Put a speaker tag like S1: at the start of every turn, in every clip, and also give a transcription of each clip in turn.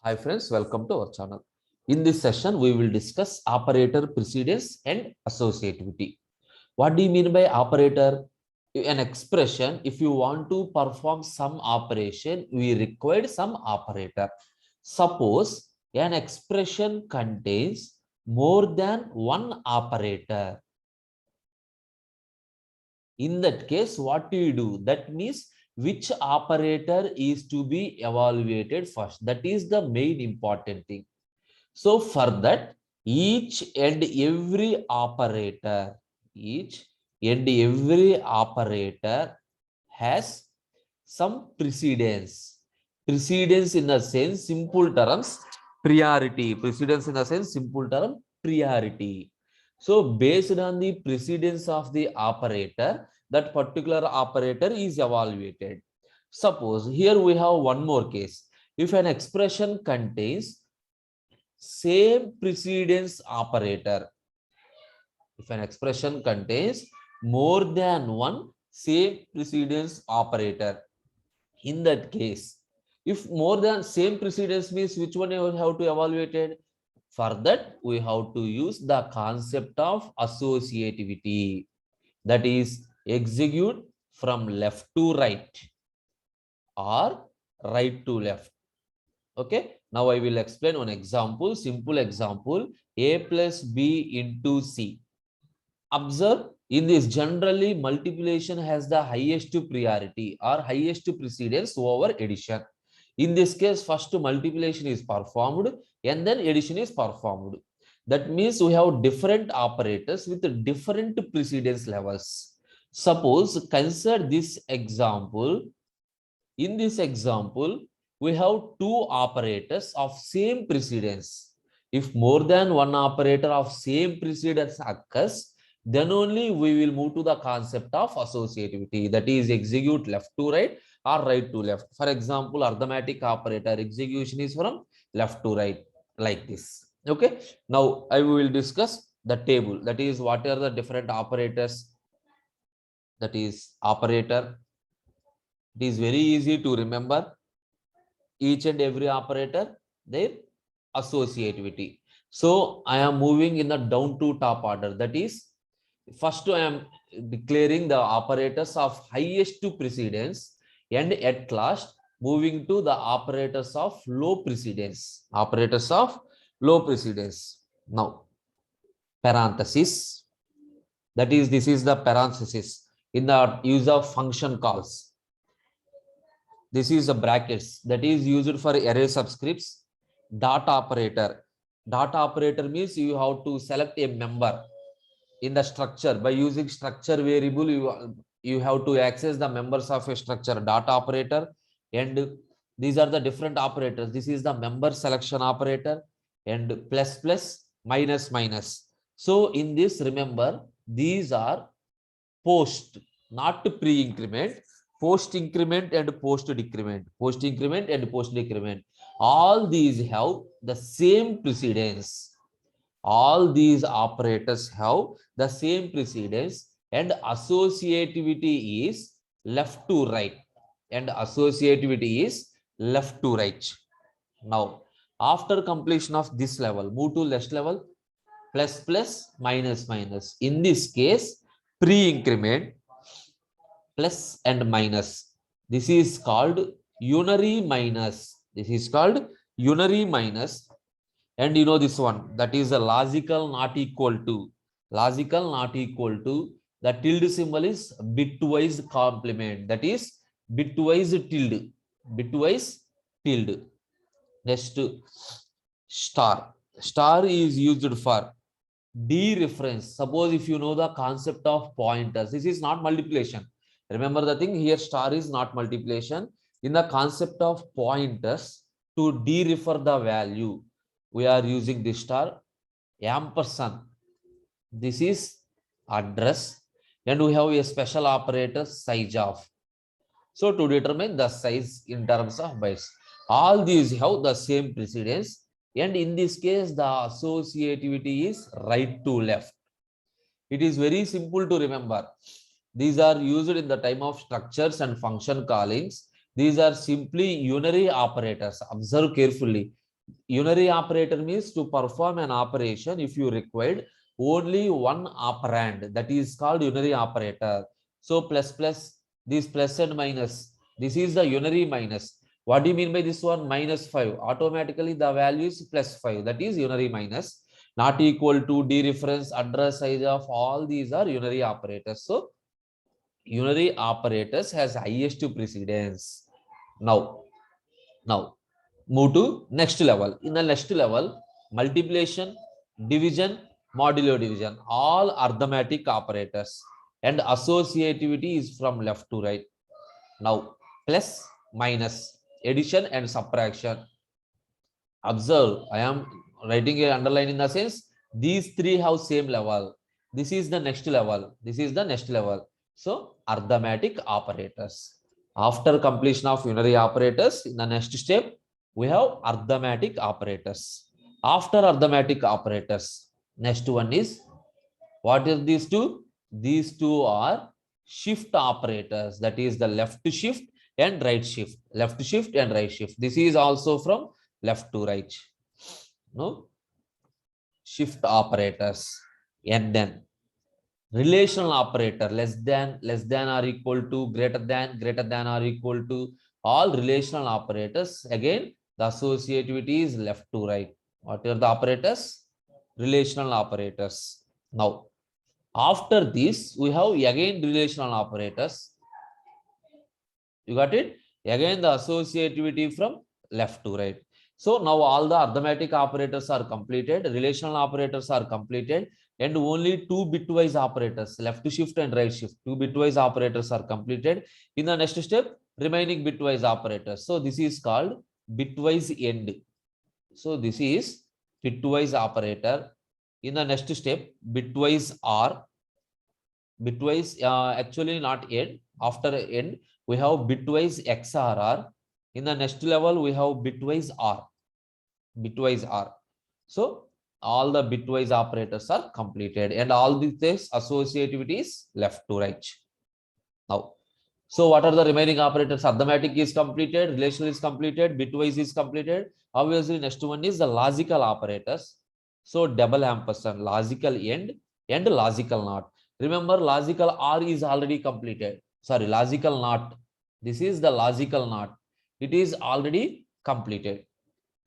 S1: Hi friends, welcome to our channel. In this session, we will discuss operator precedence and associativity. What do you mean by operator? An expression, if you want to perform some operation, we require some operator. Suppose an expression contains more than one operator. In that case, what do you do? That means which operator is to be evaluated first. That is the main important thing. So for that, each and every operator has some precedence. Precedence in a sense, simple terms, priority. Precedence in a sense, simple term, priority. So based on the precedence of the operator, that particular operator is evaluated. Suppose here we have one more case. If an expression contains same precedence operator, if an expression contains more than one same precedence operator, in that case, if more than same precedence means which one you have to evaluate it? For that, we have to use the concept of associativity, that is execute from left to right or right to left. Okay, now I will explain one example, simple example, a plus b into c. Observe, in this generally multiplication has the highest priority or highest precedence over addition. In this case, first multiplication is performed and then addition is performed. That means we have different operators with different precedence levels. Suppose consider this example. In this example, we have two operators of same precedence. If more than one operator of same precedence occurs, then only we will move to the concept of associativity, that is execute left to right or right to left. For example, arithmetic operator execution is from left to right, like this. Okay, now I will discuss the table, that is what are the different operators. That is operator. It is very easy to remember each and every operator, their associativity. So I am moving in the down to top order. That is, first I am declaring the operators of highest precedence, and at last moving to the operators of low precedence. Operators of low precedence. Now, parenthesis. That is, this is the parenthesis in the use of function calls. This is the brackets that is used for array subscripts. Dot operator. Dot operator means you have to select a member in the structure by using structure variable. You have to access the members of a structure. Dot operator, and these are the different operators. This is the member selection operator, and plus plus, minus minus. So in this, remember, these are post, not pre-increment. Post increment and post decrement, post increment and post decrement, all these have the same precedence. All these operators have the same precedence, and associativity is left to right, and associativity is left to right. Now, after completion of this level, move to next level, plus plus, minus minus. In this case, pre-increment, plus and minus. This is called unary minus. This is called unary minus. And you know this one, that is a logical not equal to. Logical not equal to. The tilde symbol is bitwise complement. That is bitwise tilde. Bitwise tilde. Next, star. Star is used for dereference. Suppose if you know the concept of pointers, this is not multiplication. Remember the thing here, star is not multiplication. In the concept of pointers, to derefer the value, we are using this star. Ampersand, this is address, and we have a special operator size of. So to determine the size in terms of bytes, all these have the same precedence, and in this case the associativity is right to left. It is very simple to remember. These are used in the time of structures and function callings. These are simply unary operators. Observe carefully. Unary operator means to perform an operation if you required only one operand, that is called unary operator. So plus plus, this plus and minus, this is the unary minus. What do you mean by this one? Minus 5. Automatically the value is plus 5. That is unary minus. Not equal to, dereference, address, size of, all these are unary operators. So unary operators has highest precedence. Now move to next level. In the next level, multiplication, division, modulo division, all arithmetic operators, and associativity is from left to right. Now plus, minus, addition and subtraction. Observe, I am writing a underline in the sense these three have same level. This is the next level. This is the next level. So arithmetic operators. After completion of unary operators, in the next step, we have arithmetic operators. After arithmetic operators, next one is, what is these two? These two are shift operators. That is the left shift and right shift. Left shift and right shift. This is also from left to right. No, shift operators. And then relational operator, less than or equal to, greater than or equal to, all relational operators. Again, the associativity is left to right. What are the operators? Relational operators. Now after this, we have again relational operators. You got it? Again, the associativity from left to right. So now all the arithmetic operators are completed, relational operators are completed, and only two bitwise operators, left shift and right shift, two bitwise operators are completed. In the next step, remaining bitwise operators. So this is called bitwise end. So this is bitwise operator. In the next step, bitwise OR. Bitwise, actually not end. After end, we have bitwise XRR. In the next level, we have bitwise OR. Bitwise OR. So all the bitwise operators are completed, and all this associativity is left to right. Now, so what are the remaining operators? Arithmetic is completed, relational is completed, bitwise is completed. Obviously, next one is the logical operators. So double ampersand, logical end and logical not. Remember, logical OR is already completed. Sorry, logical not. This is the logical not. It is already completed.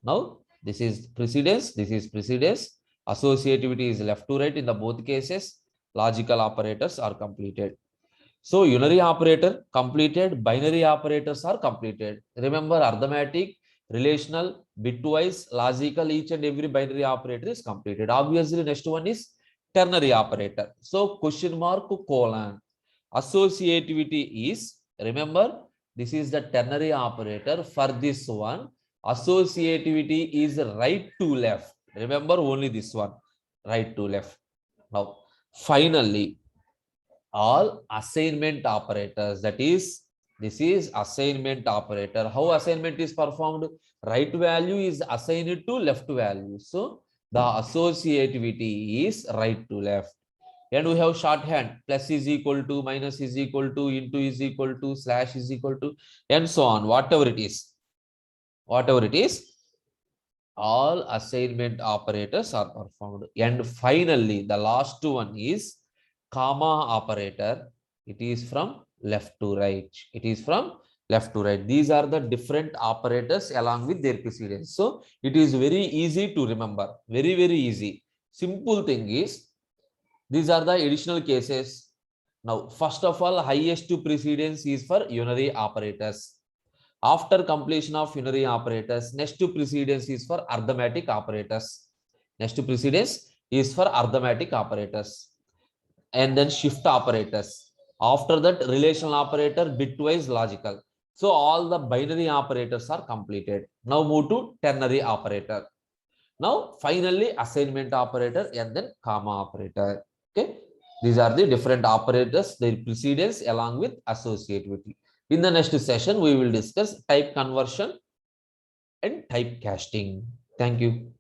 S1: Now, this is precedence. This is precedence. Associativity is left to right in the both cases. Logical operators are completed. So unary operator completed, binary operators are completed. Remember, arithmetic, relational, bitwise, logical, each and every binary operator is completed. Obviously, next one is ternary operator. So question mark colon. Associativity is, remember, this is the ternary operator. For this one, associativity is right to left. Remember only this one, right to left. Now, finally, all assignment operators, that is, this is assignment operator. How assignment is performed? Right value is assigned to left value. So the associativity is right to left. And we have shorthand, plus is equal to, minus is equal to, into is equal to, slash is equal to, and so on. Whatever it is, all assignment operators are performed. And finally, the last one is comma operator. It is from left to right. It is from left to right. These are the different operators along with their precedence. So it is very easy to remember. Very, very easy. Simple thing is, these are the additional cases. Now, first of all, highest precedence is for unary operators. After completion of unary operators, next precedence is for arithmetic operators. Next precedence is for arithmetic operators. And then shift operators. After that, relational operator, bitwise, logical. So all the binary operators are completed. Now move to ternary operator. Now finally assignment operator and then comma operator. Okay, these are the different operators, their precedence along with associativity. In the next session, we will discuss type conversion and type casting. Thank you.